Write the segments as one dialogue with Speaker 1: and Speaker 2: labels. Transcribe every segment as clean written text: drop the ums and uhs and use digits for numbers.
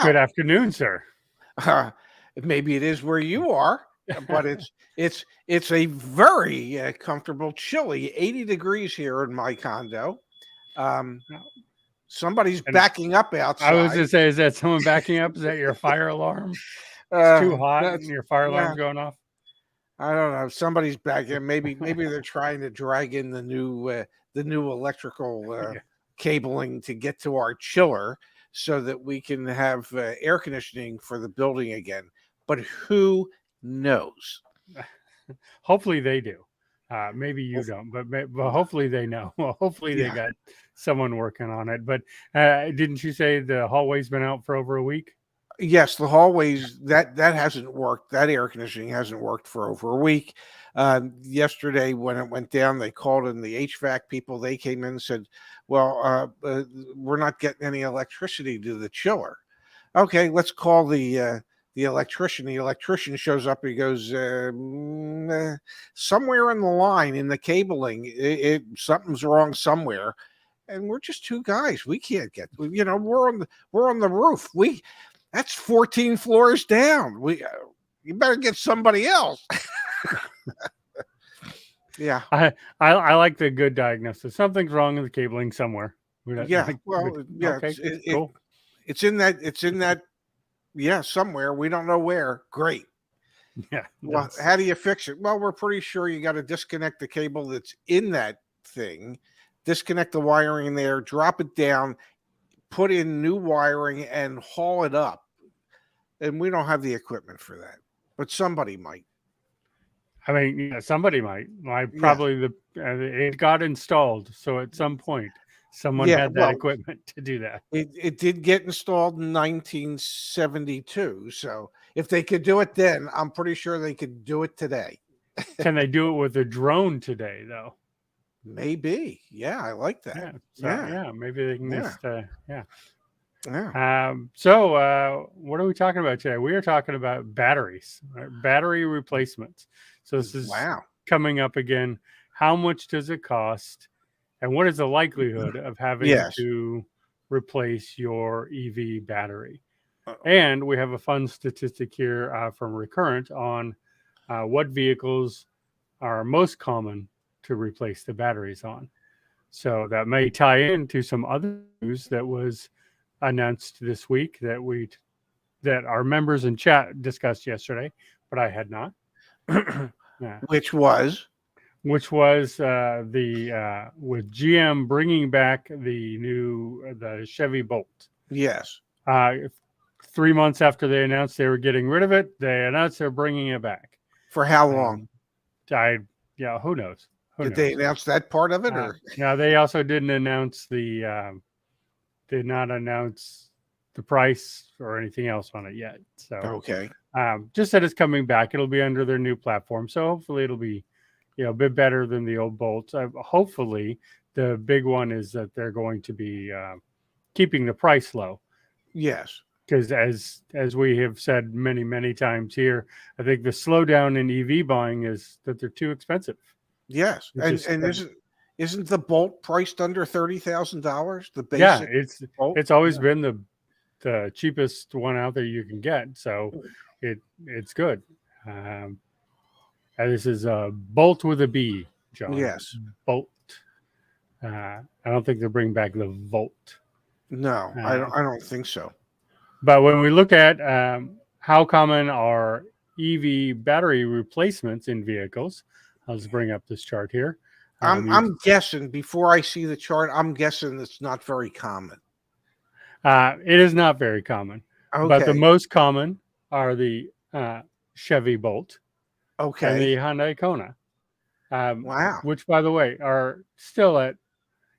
Speaker 1: Good afternoon, sir.
Speaker 2: Maybe it is where you are, but it's a very comfortable, chilly 80 degrees here in my condo. Somebody's
Speaker 1: And
Speaker 2: backing up
Speaker 1: I was
Speaker 2: outside.
Speaker 1: to say, is that someone backing up? Is that your fire alarm? It's too hot and your fire alarm's going off?
Speaker 2: I don't know. Somebody's backing. Maybe they're trying to drag in the new electrical cabling to get to our chiller so that we can have air conditioning for the building again. But who knows?
Speaker 1: Hopefully they do. Maybe you don't, but hopefully they know. Well, hopefully they got someone working on it. But didn't you say the hallway's been out for over a week?
Speaker 2: Yes, the hallways that hasn't worked. That air conditioning hasn't worked for over a week. Yesterday, when it went down, they called in the HVAC people. They came in and said, "Well, we're not getting any electricity to the chiller." Okay, let's call the electrician. The electrician shows up. He goes, somewhere in the line in the cabling, something's wrong somewhere. And we're just two guys. We can't get. We're on the roof. That's 14 floors down. You better get somebody else. Yeah.
Speaker 1: I like the good diagnosis. Something's wrong with the cabling somewhere.
Speaker 2: Okay, cool. It's in that. Yeah, somewhere. We don't know where. Great.
Speaker 1: Yeah.
Speaker 2: Well, how do you fix it? Well, we're pretty sure you got to disconnect the cable that's in that thing, disconnect the wiring there, drop it down, put in new wiring, and haul it up. And we don't have the equipment for that, but somebody might.
Speaker 1: I mean, somebody might. Probably it got installed, so at some point someone had that equipment to do that.
Speaker 2: It did get installed in 1972, so if they could do it then, I'm pretty sure they could do it today.
Speaker 1: Can they do it with a drone today, though?
Speaker 2: Maybe. Yeah, I like that.
Speaker 1: Maybe they can just
Speaker 2: Yeah.
Speaker 1: So what are we talking about today? We are talking about batteries, right? Battery replacements. So this is coming up again. How much does it cost? And what is the likelihood of having to replace your EV battery? And we have a fun statistic here from Recurrent on what vehicles are most common to replace the batteries on. So that may tie into some other news that was announced this week that our members in chat discussed yesterday, but I had not.
Speaker 2: Which was
Speaker 1: with GM bringing back the Chevy Bolt.
Speaker 2: Yes.
Speaker 1: 3 months after they announced they were getting rid of it, they announced they're bringing it back.
Speaker 2: For how long?
Speaker 1: Who knows?
Speaker 2: Did they announce that part of it, or?
Speaker 1: No, they also didn't announce did not announce the price or anything else on it yet. So
Speaker 2: okay.
Speaker 1: Just that it's coming back. It'll be under their new platform, so hopefully it'll be, a bit better than the old Bolts. Hopefully, the big one is that they're going to be keeping the price low.
Speaker 2: Yes,
Speaker 1: because as we have said many times here, I think the slowdown in EV buying is that they're too expensive.
Speaker 2: Yes, and isn't the Bolt priced under $30,000? The basic.
Speaker 1: Yeah, it's always been the cheapest one out there you can get, so it's good. This is a Bolt with a B, John.
Speaker 2: Yes,
Speaker 1: Bolt. I don't think they'll bring back the Volt.
Speaker 2: No, I don't think so.
Speaker 1: But when we look at how common are EV battery replacements in vehicles, let's bring up this chart here.
Speaker 2: I'm guessing, before I see the chart, I'm guessing it's not very common.
Speaker 1: It is not very common.
Speaker 2: Okay.
Speaker 1: But the most common are the Chevy Bolt.
Speaker 2: Okay.
Speaker 1: And the Hyundai Kona.
Speaker 2: Wow.
Speaker 1: Which, by the way, are still at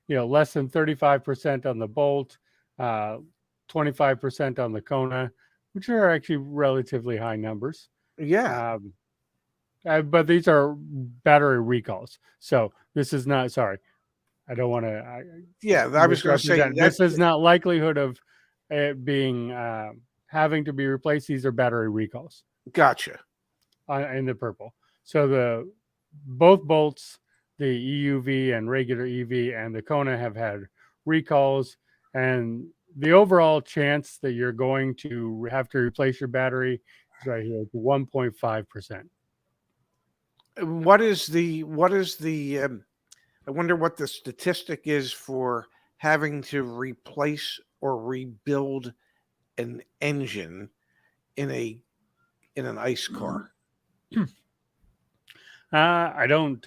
Speaker 1: less than 35% on the Bolt, 25% on the Kona, which are actually relatively high numbers.
Speaker 2: Yeah.
Speaker 1: But these are battery recalls. So this is not, sorry, I don't want to.
Speaker 2: I was going to say
Speaker 1: this is not likelihood of it being having to be replaced. These are battery recalls.
Speaker 2: Gotcha.
Speaker 1: In the purple. So both Bolts, the EUV and regular EV and the Kona have had recalls, and the overall chance that you're going to have to replace your battery is right here, 1.5%.
Speaker 2: What is the I wonder what the statistic is for having to replace or rebuild an engine in an ICE car.
Speaker 1: I don't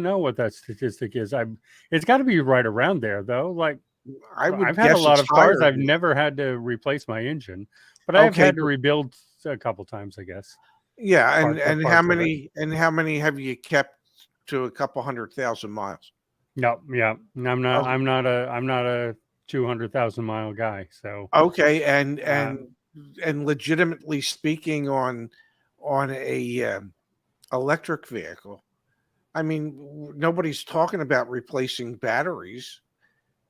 Speaker 1: know what that statistic is. It's got to be right around there though. Like
Speaker 2: I would
Speaker 1: I've had a
Speaker 2: guess
Speaker 1: lot
Speaker 2: it's
Speaker 1: of cars.
Speaker 2: higher
Speaker 1: I've
Speaker 2: than that.
Speaker 1: never had to replace my engine, but I have
Speaker 2: Okay,
Speaker 1: had to rebuild a couple times, I guess.
Speaker 2: yeah, and
Speaker 1: Parts of it.
Speaker 2: how many have you kept to a couple 100,000 miles?
Speaker 1: No, yeah, I'm not.
Speaker 2: Oh,
Speaker 1: I'm not a 200,000 mile guy. So
Speaker 2: okay,
Speaker 1: um,
Speaker 2: and legitimately speaking, on a electric vehicle, I mean, nobody's talking about replacing batteries.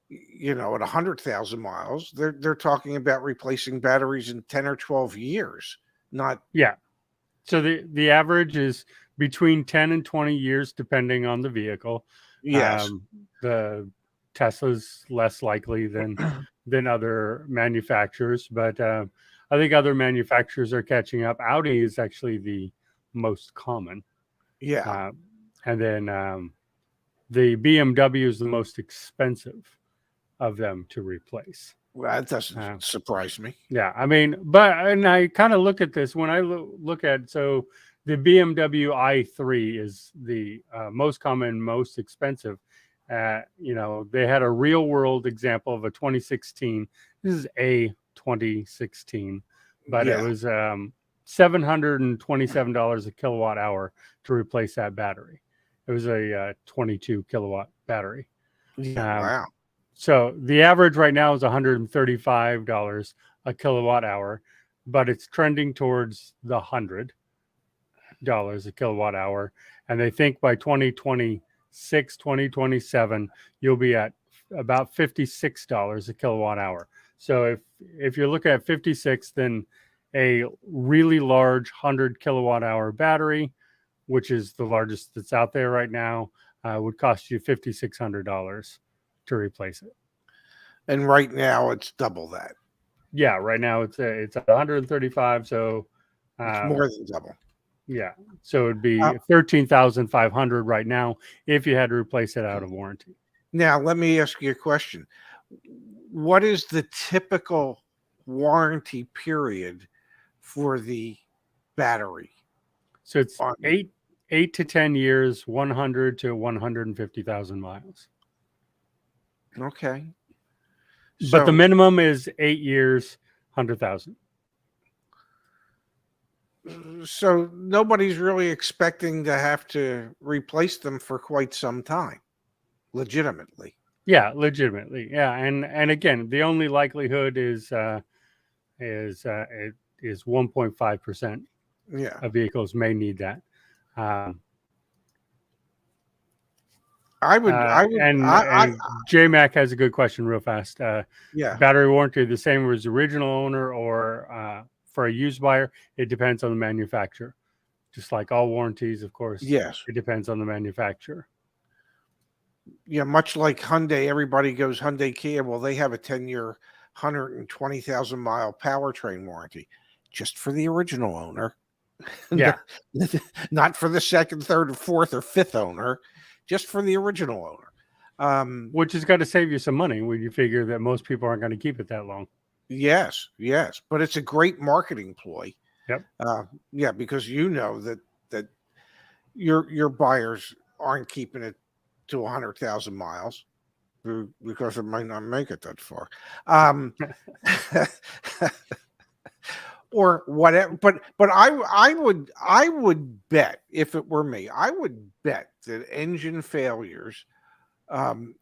Speaker 2: You know, at 100,000 miles, they're talking about replacing batteries in 10 or 12 years. Not
Speaker 1: yeah. So the average is between 10 and 20 years, depending on the vehicle.
Speaker 2: yes,
Speaker 1: Um, the Tesla's less likely than other manufacturers, but I think other manufacturers are catching up. Audi is actually the most common,
Speaker 2: yeah.
Speaker 1: uh, and then the BMW is the most expensive of them to replace.
Speaker 2: Well, that doesn't
Speaker 1: Uh,
Speaker 2: surprise me.
Speaker 1: Yeah, I mean, but and I kind of look at this when I look at so the BMW i3 is the most common, most expensive. You know, they had a real world example of a 2016. This is a 2016, but it
Speaker 2: Yeah,
Speaker 1: was $727 a kilowatt hour to replace that battery. It was a 22 kilowatt battery.
Speaker 2: yeah.
Speaker 1: Um,
Speaker 2: Wow.
Speaker 1: so the average right now is $135 a kilowatt hour, but it's trending towards the $100 a kilowatt hour. And they think by 2026, 2027, you'll be at about $56 a kilowatt hour. So if you're looking at 56, then a really large 100 kilowatt hour battery, which is the largest that's out there right now, would cost you $5,600 to replace it.
Speaker 2: And right now, it's double that.
Speaker 1: Yeah, right now it's at 135. So,
Speaker 2: It's
Speaker 1: um,
Speaker 2: more than double.
Speaker 1: yeah, so it'd
Speaker 2: Uh,
Speaker 1: be 13,500 right now if you had to replace it out of warranty.
Speaker 2: Now, let me ask you a question. What is the typical warranty period for the battery?
Speaker 1: So it's
Speaker 2: On,
Speaker 1: eight to 10 years, 100 to 150,000 miles.
Speaker 2: okay.
Speaker 1: But the
Speaker 2: So,
Speaker 1: minimum is 8 years, 100,000.
Speaker 2: so nobody's really expecting to have to replace them for quite some time, legitimately.
Speaker 1: Yeah, legitimately. Yeah, and again, the only likelihood is it is 1.5%
Speaker 2: Yeah.
Speaker 1: of vehicles may need that. Um,
Speaker 2: I would,
Speaker 1: and JMac has a good question, real fast.
Speaker 2: Yeah.
Speaker 1: Battery warranty the same as original owner, or for a used buyer? It depends on the manufacturer. Just like all warranties, of course,
Speaker 2: Yes.
Speaker 1: it depends on the manufacturer.
Speaker 2: Yeah. Much like Hyundai, everybody goes Hyundai Kia. Well, they have a 10-year, 120,000 mile powertrain warranty just for the original owner.
Speaker 1: Yeah,
Speaker 2: Not for the second, third, fourth, or fifth owner, just for the original owner.
Speaker 1: which has got to save you some money when you figure that most people aren't going to keep it that long.
Speaker 2: Yes, yes, but it's a great marketing ploy.
Speaker 1: Yep.
Speaker 2: Yeah, because you know that your buyers aren't keeping it to 100,000 miles because it might not make it that far. Um, or whatever. But I would bet, if it were me, I would bet that engine failures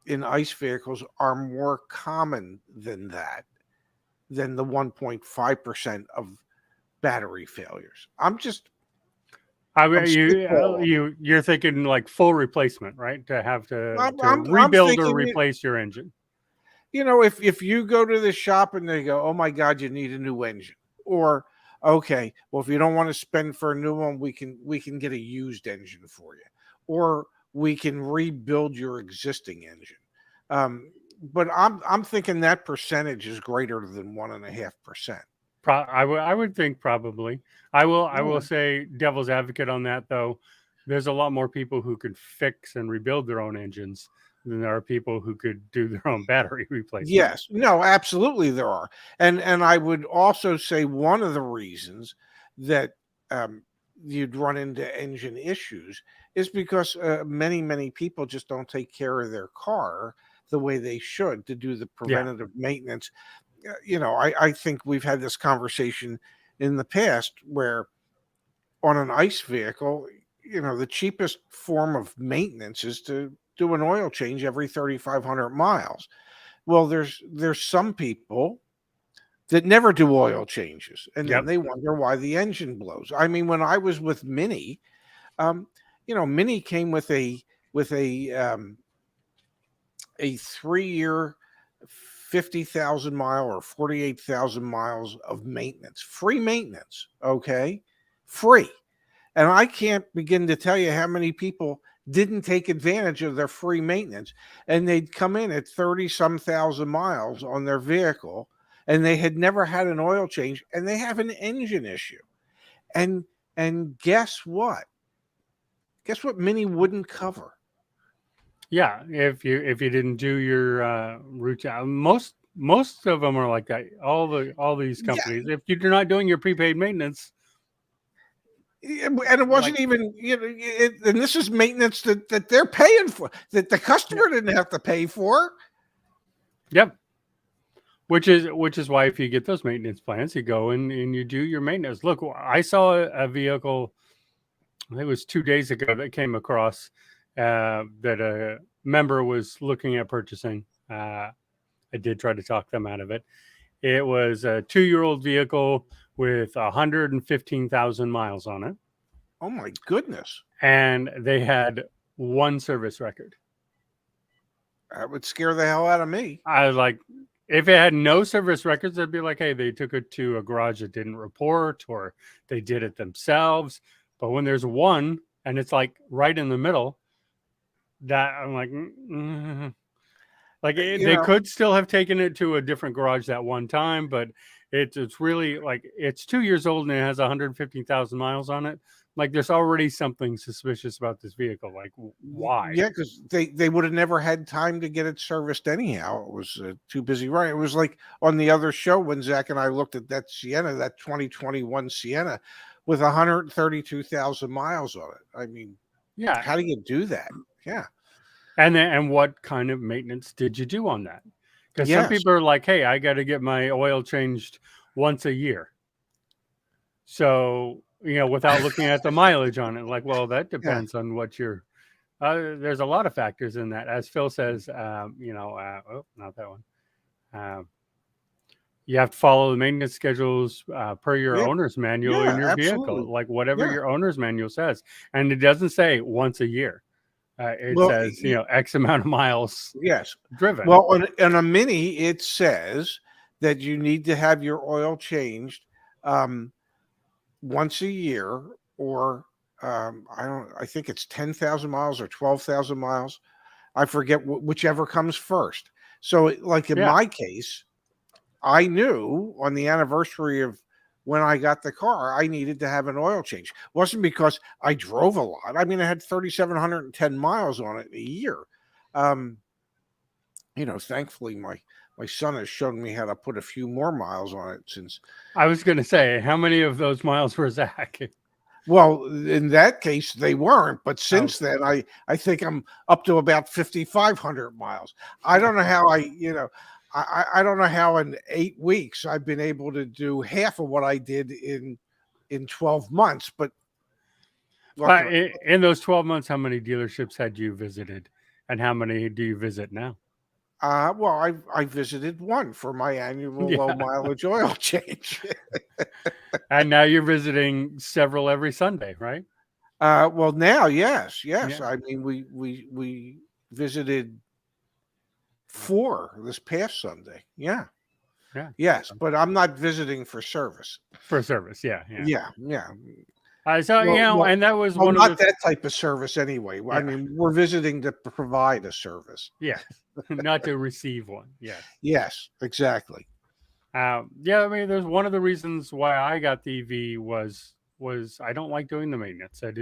Speaker 2: in ICE vehicles are more common than that, than the 1.5% of battery failures. I'm
Speaker 1: I mean,
Speaker 2: spitballing.
Speaker 1: you're thinking like full replacement, right? To have to
Speaker 2: I'm
Speaker 1: rebuild or
Speaker 2: thinking,
Speaker 1: replace your engine.
Speaker 2: you know, if you go to the shop and they go, oh my God, you need a new engine, or okay, well, if you don't want to spend for a new one, we can get a used engine for you, or we can rebuild your existing engine. but I'm thinking that percentage is greater than 1.5%.
Speaker 1: I would think probably. I will say devil's advocate on that though. There's a lot more people who could fix and rebuild their own engines than there are people who could do their own battery replacement.
Speaker 2: Yes, no, absolutely there are, and I would also say one of the reasons that you'd run into engine issues is because many people just don't take care of their car the way they should to do the preventative maintenance. I think we've had this conversation in the past where on an ICE vehicle, the cheapest form of maintenance is to do an oil change every 3,500 miles. Well, there's some people that never do oil changes, and then they wonder why the engine blows. I mean, when I was with Mini, Mini came with a 3-year, 50,000 mile or 48,000 miles of maintenance, free maintenance. Okay, free, and I can't begin to tell you how many people didn't take advantage of their free maintenance, and they'd come in at 30-some thousand miles on their vehicle, and they had never had an oil change, and they have an engine issue. And guess what? Guess what Mini wouldn't cover?
Speaker 1: Yeah, if you didn't do your route, most of them are like that. All these companies, if you're not doing your prepaid maintenance.
Speaker 2: And it wasn't even, and this is maintenance that they're paying for, that the customer didn't have to pay for.
Speaker 1: Yep. Which is why if you get those maintenance plans, you go and you do your maintenance. Look, I saw a vehicle, I think it was 2 days ago, that came across that a member was looking at purchasing. I did try to talk them out of it. It was a 2-year-old vehicle with 115,000 miles on it.
Speaker 2: Oh my goodness.
Speaker 1: And they had one service record.
Speaker 2: That would scare the hell out of me.
Speaker 1: I was like, if it had no service records, they'd be like, hey, they took it to a garage that didn't report, or they did it themselves. But when there's one and it's like right in the middle, that I'm like, they could still have taken it to a different garage that one time, but it's really like, it's 2 years old and it has 115,000 miles on it. Like, there's already something suspicious about this vehicle. Like, why?
Speaker 2: Yeah, because they would have never had time to get it serviced anyhow. It was too busy running. It was like on the other show when Zach and I looked at that Sienna, that 2021 Sienna with 132,000 miles on it. I mean,
Speaker 1: yeah,
Speaker 2: how do you do that? Yeah.
Speaker 1: And what kind of maintenance did you do on that? Because some people are like, hey, I got to get my oil changed once a year. So, without looking at the mileage on it, like, well, that depends on what you're, there's a lot of factors in that. As Phil says, not that one. You have to follow the maintenance schedules per your owner's manual in your vehicle, like whatever your owner's manual says. And it doesn't say once a year. It says, X amount of miles driven.
Speaker 2: Well, on a Mini, it says that you need to have your oil changed once a year, or I think it's 10,000 miles or 12,000 miles. I forget whichever comes first. So like in my case, I knew on the anniversary of when I got the car, I needed to have an oil change. It wasn't because I drove a lot. I mean, I had 3,710 miles on it a year. Thankfully my son has shown me how to put a few more miles on it since.
Speaker 1: I was going to say, how many of those miles were Zach?
Speaker 2: Well, in that case, they weren't. But since then, I think I'm up to about 5,500 miles. I don't know how I don't know how in 8 weeks I've been able to do half of what I did in 12 months. But
Speaker 1: in those 12 months, how many dealerships had you visited, and how many do you visit now?
Speaker 2: Well, I visited one for my annual low mileage oil change.
Speaker 1: And now you're visiting several every Sunday, right?
Speaker 2: Well, now, yes. Yeah. I mean, we visited 4 this past Sunday. Yeah. Yes, but I'm not visiting for service.
Speaker 1: For service, yeah. So and that was one
Speaker 2: not
Speaker 1: of the
Speaker 2: that type of service anyway. I mean, we're visiting to provide a service.
Speaker 1: Yes, not to receive one. Yes.
Speaker 2: Yes, exactly.
Speaker 1: I mean, there's one of the reasons why I got the EV was I don't like doing the maintenance. I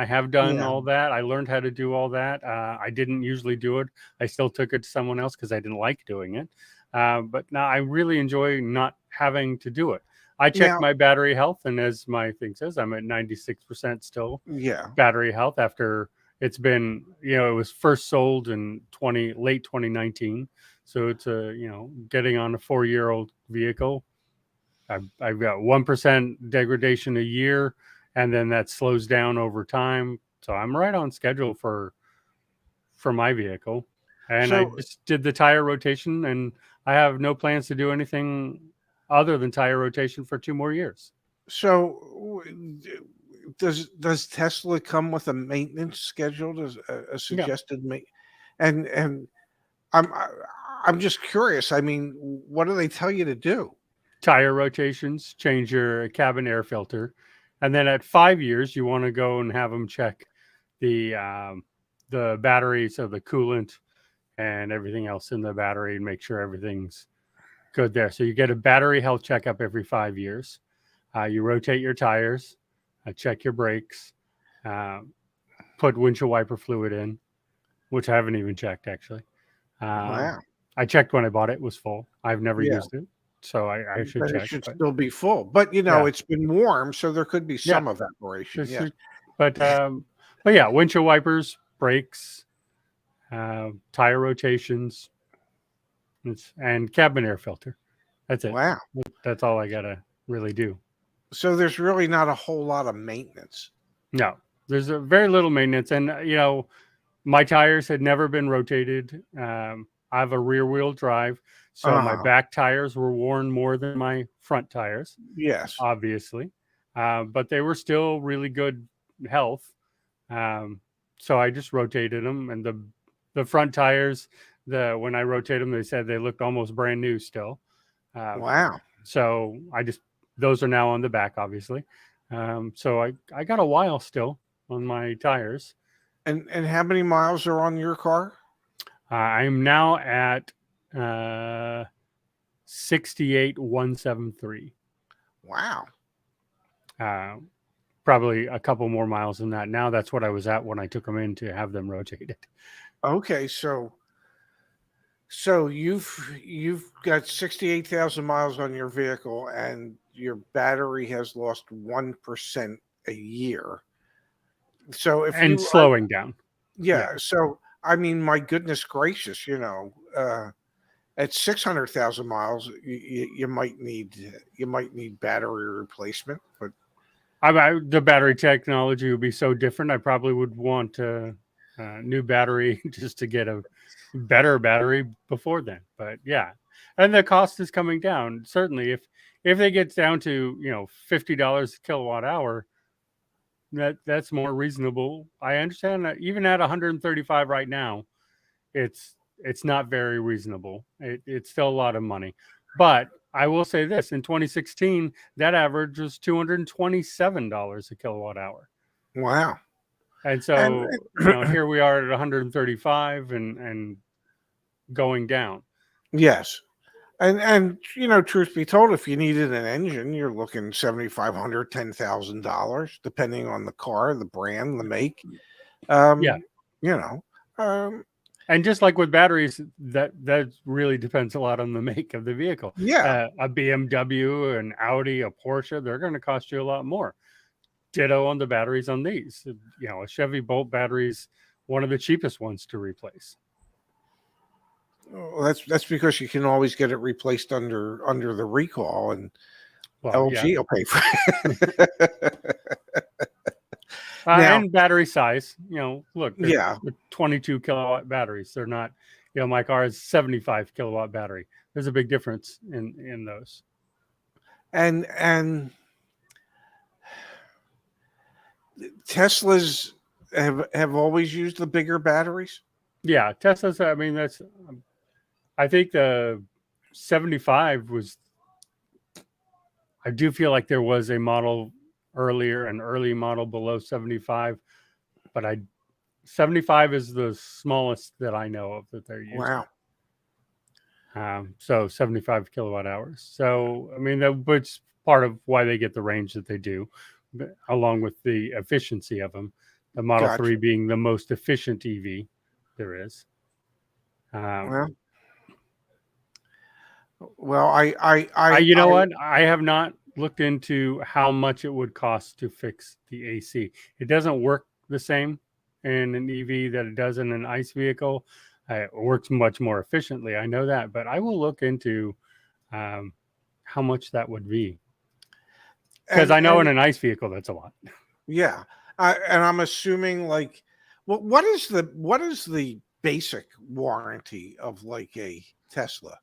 Speaker 1: have done all that. I learned how to do all that. I didn't usually do it. I still took it to someone else because I didn't like doing it. But now I really enjoy not having to do it. I check my battery health, and as my thing says, I'm at 96% still.
Speaker 2: Yeah.
Speaker 1: Battery health after it's been, it was first sold in late 2019. So it's getting on a 4-year-old vehicle. I've got 1% degradation a year, and then that slows down over time. So I'm right on schedule for my vehicle. And I just did the tire rotation, and I have no plans to do anything other than tire rotation for 2 more years.
Speaker 2: So does Tesla come with a maintenance schedule? Does a suggested and I'm just curious. I mean, what do they tell you to do?
Speaker 1: Tire rotations, change your cabin air filter, and then at 5 years, you want to go and have them check the battery, so the coolant and everything else in the battery, and make sure everything's good there. So you get a battery health checkup every 5 years. You rotate your tires, check your brakes, put windshield wiper fluid in, which I haven't even checked actually.
Speaker 2: Wow.
Speaker 1: I checked when I bought it; it was full. I've never used it, so I should check.
Speaker 2: It should still be full, but it's been warm, so there could be some evaporation.
Speaker 1: But yeah, windshield wipers, brakes, tire rotations, and cabin air filter. That's it.
Speaker 2: Wow.
Speaker 1: That's all I gotta really do.
Speaker 2: So there's really not a whole lot of maintenance.
Speaker 1: No, there's a very little maintenance. And, my tires had never been rotated. I have a rear wheel drive. So my back tires were worn more than my front tires.
Speaker 2: Yes.
Speaker 1: Obviously. But they were still really good health. So I just rotated them. And the front tires, when I rotated them, they said they looked almost brand new still.
Speaker 2: Wow.
Speaker 1: So those are now on the back, obviously. So I got a while still on my tires.
Speaker 2: And how many miles are on your car?
Speaker 1: I'm now at 68,173.
Speaker 2: Wow.
Speaker 1: Probably a couple more miles than that. Now that's what I was at when I took them in to have them rotated.
Speaker 2: Okay, so you've got 68,000 miles on your vehicle, and your battery has lost 1% a year. So
Speaker 1: slowing down.
Speaker 2: Yeah. So I mean, my goodness gracious, at 600,000 miles, you might need battery replacement. But
Speaker 1: the battery technology would be so different. I probably would want a new battery just to get a better battery before then. But yeah, and the cost is coming down. Certainly, if they get down to $50 a kilowatt hour, that's more reasonable. I understand that even at 135 right now, it's not very reasonable. It's still a lot of money. But I will say this: in 2016, that average was $227 a kilowatt hour.
Speaker 2: Wow.
Speaker 1: And so here we are at 135 and going down.
Speaker 2: Yes. And truth be told, if you needed an engine, you're looking $7,500, $10,000, depending on the car, the brand, the make. And
Speaker 1: just like with batteries, that really depends a lot on the make of the vehicle.
Speaker 2: Yeah.
Speaker 1: A BMW, an Audi, a Porsche, they're going to cost you a lot more. Ditto on the batteries on these. A Chevy Bolt battery's one of the cheapest ones to replace.
Speaker 2: Well, that's because you can always get it replaced under the recall, and LG will pay for it.
Speaker 1: And battery size, look, they're 22 kilowatt batteries. They're not, my car is 75 kilowatt battery. There's a big difference in those.
Speaker 2: And Teslas have always used the bigger batteries.
Speaker 1: Yeah, Teslas. I mean, I think the 75 was. I do feel like there was a model an early model below 75, but 75 is the smallest that I know of that they're using.
Speaker 2: Wow.
Speaker 1: So 75 kilowatt hours. So, I mean, that's part of why they get the range that they do, along with the efficiency of them. The Model 3 being the most efficient EV there is. You know what? I have not looked into how much it would cost to fix the AC. It doesn't work the same in an EV that it does in an ICE vehicle. It works much more efficiently. I know that, but I will look into how much that would be, because I know in an ICE vehicle that's a lot.
Speaker 2: Yeah, and I'm assuming like, what is the basic warranty of like a Tesla?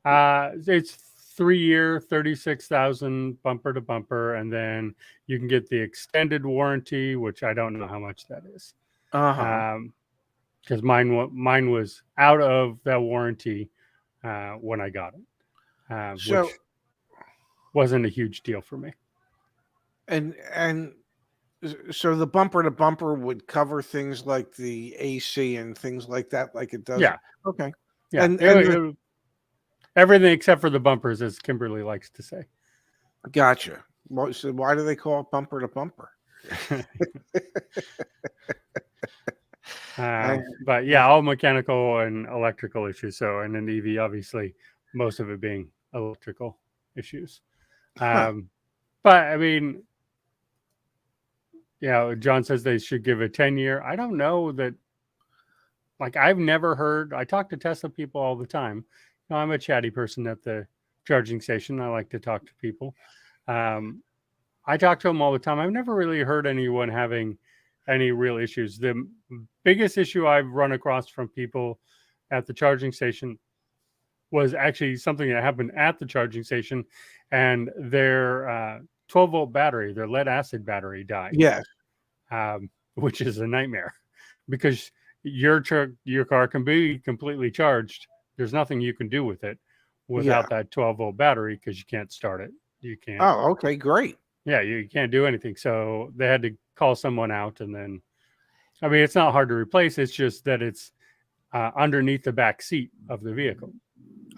Speaker 1: It's 3-year, 36,000 bumper to bumper, and then you can get the extended warranty, which I don't know how much that is. Because mine was out of that warranty when I got it, which wasn't a huge deal for me.
Speaker 2: And so the bumper to bumper would cover things like the AC and things like that, like it does.
Speaker 1: Yeah.
Speaker 2: Okay.
Speaker 1: Yeah. And everything except for the bumpers, as Kimberly likes to say.
Speaker 2: Gotcha. So why do they call it bumper to bumper?
Speaker 1: But yeah, all mechanical and electrical issues. So in an EV, obviously, most of it being electrical issues. But I mean, John says they should give a 10-year. I don't know that. Like, I've never heard. I talk to Tesla people all the time. I'm a chatty person at the charging station. I like to talk to people. I talk to them all the time. I've never really heard anyone having any real issues. The biggest issue I've run across from people at the charging station was actually something that happened at the charging station, and their 12-volt battery, their lead acid battery, died.
Speaker 2: Yes.
Speaker 1: Which is a nightmare, because your car can be completely charged. There's nothing you can do with it without that 12-volt battery, because you can't start it. You can't.
Speaker 2: Oh, okay, great.
Speaker 1: Yeah, you can't do anything. So they had to call someone out, and then, I mean, it's not hard to replace. It's just that it's underneath the back seat of the vehicle.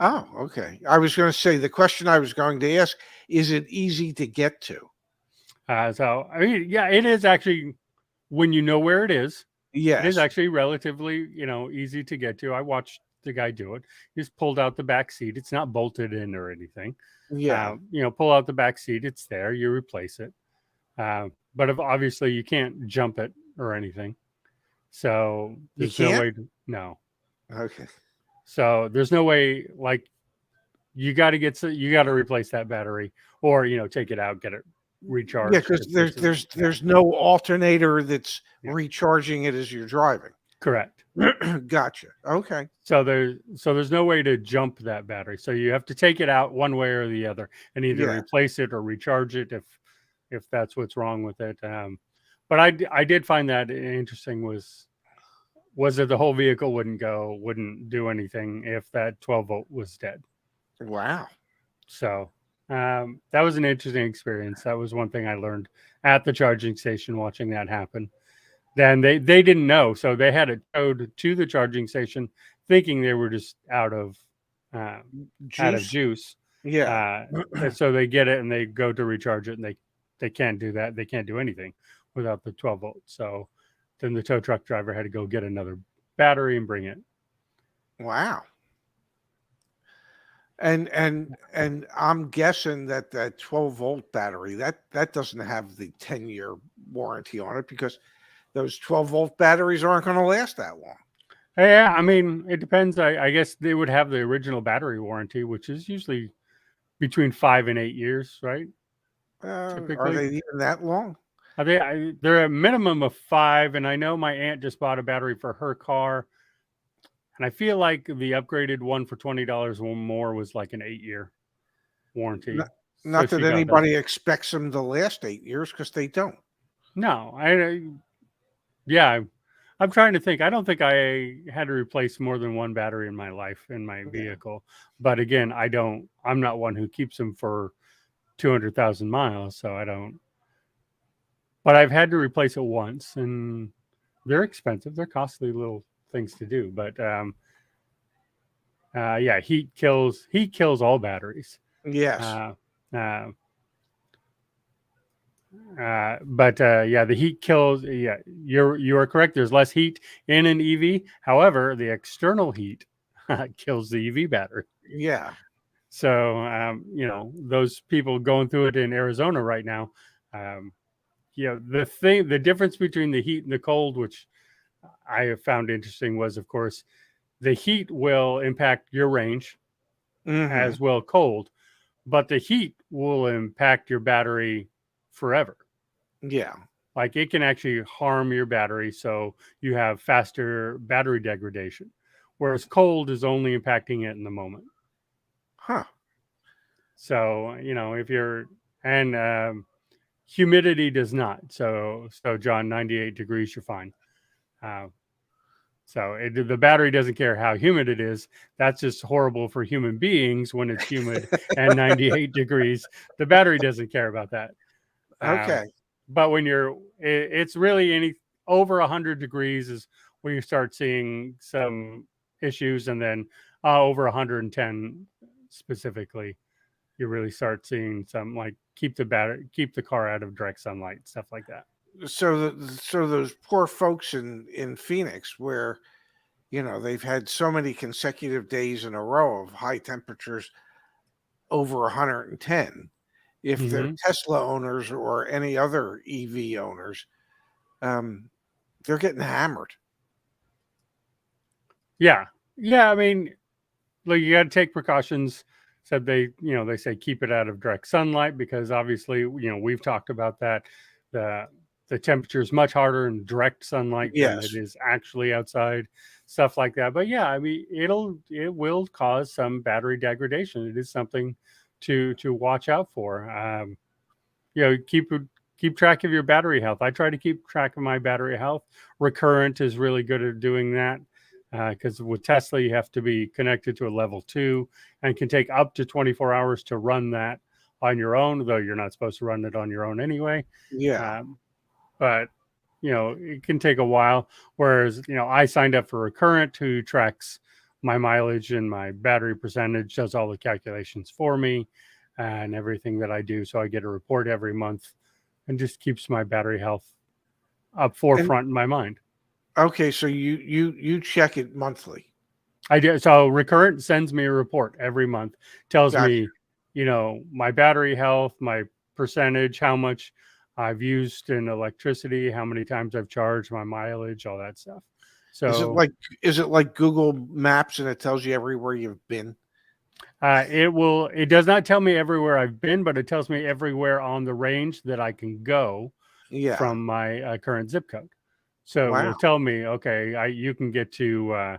Speaker 2: Oh, okay. I was going to say, the question I was going to ask, is it easy to get to?
Speaker 1: So, I mean, yeah, it is actually, when you know where it is.
Speaker 2: Yes.
Speaker 1: It is actually relatively, easy to get to. I watched the guy do it. He just pulled out the back seat. It's not bolted in or anything.
Speaker 2: Yeah.
Speaker 1: Pull out the back seat. It's there. You replace it. But obviously you can't jump it or anything. So there's no way no.
Speaker 2: Okay.
Speaker 1: So there's no way, like, you got to replace that battery, or, take it out, get it recharged.
Speaker 2: Yeah, because there's no alternator that's recharging it as you're driving.
Speaker 1: Correct.
Speaker 2: Gotcha. Okay.
Speaker 1: So there's no way to jump that battery. So you have to take it out one way or the other, and either replace it or recharge it if that's what's wrong with it. But I did find that interesting was that the whole vehicle wouldn't do anything if that 12-volt was dead.
Speaker 2: Wow.
Speaker 1: So that was an interesting experience. That was one thing I learned at the charging station, watching that happen. Then they didn't know, so they had it towed to the charging station, thinking they were just out of juice.
Speaker 2: Yeah.
Speaker 1: So they get it and they go to recharge it, and they can't do that. They can't do anything without the 12 volts. So then the tow truck driver had to go get another battery and bring it.
Speaker 2: Wow. And I'm guessing that 12-volt battery that doesn't have the 10-year warranty on it, because those 12-volt batteries aren't going to last that long.
Speaker 1: Yeah, I mean, it depends. I guess they would have the original battery warranty, which is usually between 5 and 8 years, right?
Speaker 2: Typically. Are they even that long?
Speaker 1: They're a minimum of 5, and I know my aunt just bought a battery for her car, and I feel like the upgraded one for $20 or more was like an 8-year warranty.
Speaker 2: Not that anybody expects them to last 8 years, because they don't.
Speaker 1: No, I'm trying to think. I don't think I had to replace more than one battery in my life in my vehicle. But again, I'm not one who keeps them for 200,000 miles, so I don't. But I've had to replace it once, and they're expensive. They're costly little things to do. But yeah, heat kills all batteries.
Speaker 2: Yes.
Speaker 1: Uh, uh, but yeah, the heat kills. Yeah, you are correct. There's less heat in an EV. However, the external heat kills the EV battery.
Speaker 2: Yeah.
Speaker 1: So those people going through it in Arizona right now. The difference between the heat and the cold, which I have found interesting, was of course the heat will impact your range,
Speaker 2: Mm-hmm.
Speaker 1: as will cold, but the heat will impact your battery forever.
Speaker 2: Yeah.
Speaker 1: Like it can actually harm your battery, so you have faster battery degradation, whereas cold is only impacting it in the moment.
Speaker 2: Huh.
Speaker 1: So if you're and humidity does not. So John, 98 degrees, you're fine. Uh, the battery doesn't care how humid it is. That's just horrible for human beings when it's humid and 98 degrees. The battery doesn't care about that.
Speaker 2: Okay.
Speaker 1: But when it's really any over 100 degrees is when you start seeing some issues, and then over 110 specifically, you really start seeing some, like keep the car out of direct sunlight, stuff like that.
Speaker 2: So those poor folks in Phoenix, where they've had so many consecutive days in a row of high temperatures over 110. If they're
Speaker 1: Mm-hmm.
Speaker 2: Tesla owners or any other EV owners, they're getting hammered.
Speaker 1: Yeah. I mean, like you got to take precautions. Said they say keep it out of direct sunlight, because obviously, we've talked about that. The the temperature is much harder in direct sunlight than it
Speaker 2: Yes.
Speaker 1: is actually outside, stuff like that. But yeah, I mean, it will cause some battery degradation. It is something to watch out for. Keep track of your battery health. I try to keep track of my battery health. Recurrent is really good at doing that, because with Tesla, you have to be connected to a level 2, and can take up to 24 hours to run that on your own, though you're not supposed to run it on your own anyway.
Speaker 2: Yeah.
Speaker 1: But it can take a while. Whereas, I signed up for Recurrent, who tracks my mileage and my battery percentage, does all the calculations for me and everything that I do. So I get a report every month, and just keeps my battery health up
Speaker 2: And
Speaker 1: forefront in my mind.
Speaker 2: okay, so you check it monthly.
Speaker 1: I do. So Recurrent sends me a report every month, tells
Speaker 2: Gotcha.
Speaker 1: me, my battery health, my percentage, how much I've used in electricity, how many times I've charged, my mileage, all that stuff. So
Speaker 2: Is it like Google Maps and it tells you everywhere you've been?
Speaker 1: it does not tell me everywhere I've been, but it tells me everywhere on the range that I can go
Speaker 2: Yeah.
Speaker 1: from my current zip code. So it
Speaker 2: Wow.
Speaker 1: will tell me, okay, you can get to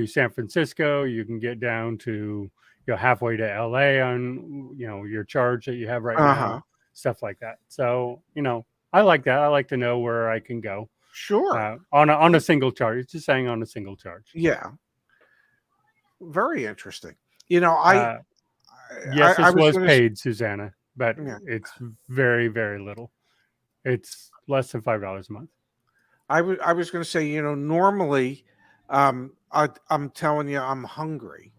Speaker 1: San Francisco, you can get down to halfway to LA on your charge that you have right
Speaker 2: Uh-huh.
Speaker 1: now, stuff like that. So I like that. I like to know where I can go
Speaker 2: Sure.
Speaker 1: on a single charge. It's just saying on a single charge.
Speaker 2: Yeah. Very interesting. I
Speaker 1: Yes,
Speaker 2: I
Speaker 1: this
Speaker 2: was
Speaker 1: was
Speaker 2: going to
Speaker 1: paid, Susanna, but
Speaker 2: yeah.
Speaker 1: it's very, very little. It's less than $5 a month.
Speaker 2: I was going to say, normally I'm telling you I'm hungry.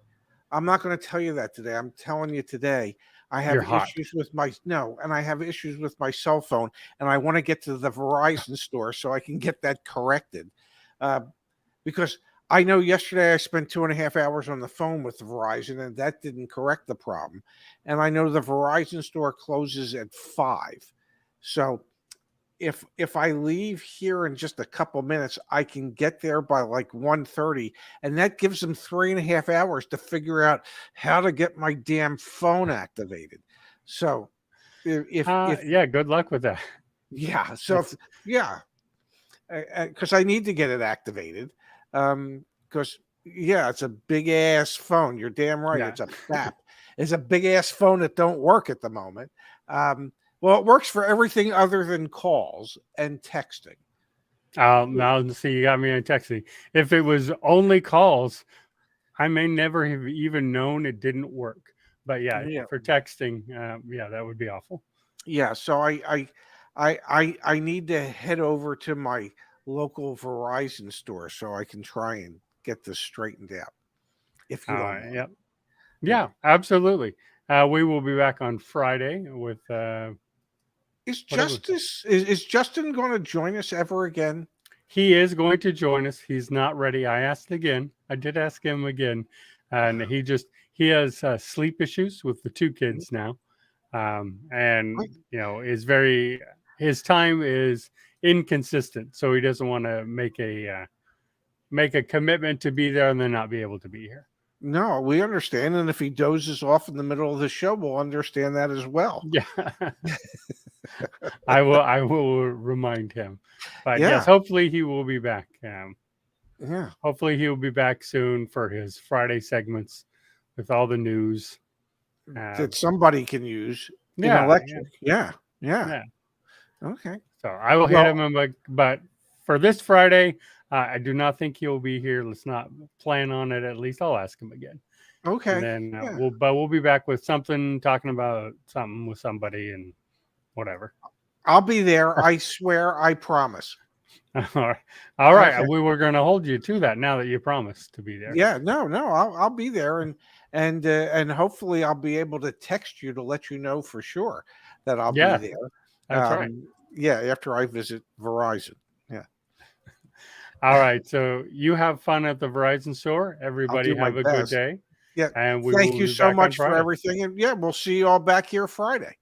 Speaker 2: I'm not going to tell you that today. I'm telling you today I
Speaker 1: You're
Speaker 2: have
Speaker 1: hot.
Speaker 2: issues with and I have issues with my cell phone, and I want to get to the Verizon store so I can get that corrected. Because I know yesterday I spent 2.5 hours on the phone with Verizon, and that didn't correct the problem. And I know the Verizon store closes at 5. So if I leave here in just a couple minutes, I can get there by like 1:30, and that gives them 3.5 hours to figure out how to get my damn phone activated. So if
Speaker 1: Yeah, good luck with that.
Speaker 2: yeah, so
Speaker 1: It's
Speaker 2: yeah, because I need to get it activated. Because yeah, it's a big ass phone. You're damn right.
Speaker 1: yeah.
Speaker 2: It's a FAP. It's a big ass phone that don't work at the moment. Well, it works for everything other than calls and texting.
Speaker 1: Now see, you got me on texting. If it was only calls, I may never have even known it didn't work. But yeah,
Speaker 2: Yeah.
Speaker 1: for texting, yeah, that would be awful.
Speaker 2: Yeah. So I need to head over to my local Verizon store so I can try and get this straightened out, if you don't mind.
Speaker 1: Yep.
Speaker 2: Yeah.
Speaker 1: Yeah, absolutely. We will be back on Friday with whatever.
Speaker 2: Is Justin going to join us ever again?
Speaker 1: He is going to join us. He's not ready. I asked again. I did ask him again, and he has sleep issues with the two kids now, and is very his time is inconsistent, so he doesn't want to make a commitment to be there and then not be able to be here.
Speaker 2: No, we understand, and if he dozes off in the middle of the show, we'll understand that as well.
Speaker 1: Yeah. I will remind him. But
Speaker 2: Yeah.
Speaker 1: yes, hopefully he will be back.
Speaker 2: Yeah.
Speaker 1: Hopefully he will be back soon for his Friday segments with all the news
Speaker 2: that somebody can use in
Speaker 1: yeah,
Speaker 2: electric. Yeah. Okay.
Speaker 1: So I will hit him, but for this Friday, I do not think he'll be here. Let's not plan on it. At least I'll ask him again.
Speaker 2: Okay.
Speaker 1: And then we'll be back with something, talking about something with somebody and whatever.
Speaker 2: I'll be there. I swear. I promise.
Speaker 1: All right. Okay. We were going to hold you to that now that you promised to be there.
Speaker 2: Yeah. No. I'll be there, and hopefully I'll be able to text you to let you know for sure that I'll be there.
Speaker 1: That's right.
Speaker 2: Yeah. After I visit Verizon. Yeah.
Speaker 1: All right. So you have fun at the Verizon store. Everybody have a good day.
Speaker 2: Yeah.
Speaker 1: And
Speaker 2: thank you so much for everything. And yeah, we'll see you all back here Friday.